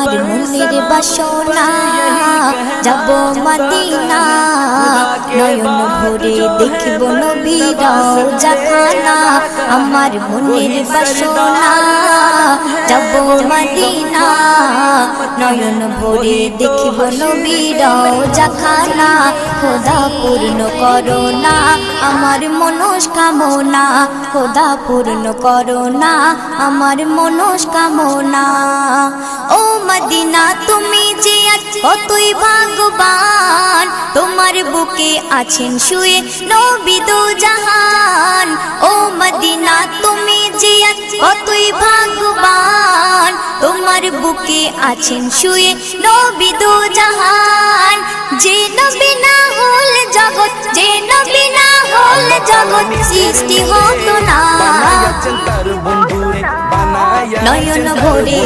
আমার মনের বাসনা যাব মদিনা নয়ন ভরে দেখব নবীর রওজা খানা আমার মনের বাসনা যাব মদিনা নয়ন ভরে দেখব নবীর রওজা খানা খোদা পূর্ণ করো না আমার মনস্কামনা খোদা পূর্ণ করো না আমার মনস্কামনা ও মদিনা তুমি যে কতই ভাগ্যবান তোমার বুকে আছেন শুয়ে নবী দো জাহান ও মদিনা তুমি যে কতই ভাগ্যবান তোমার বুকে আছেন শুয়ে নবী দো জাহান যে নবী না হল জগৎ যে নবী না হল জগৎ সৃষ্টি হতো না নয়ন ভরে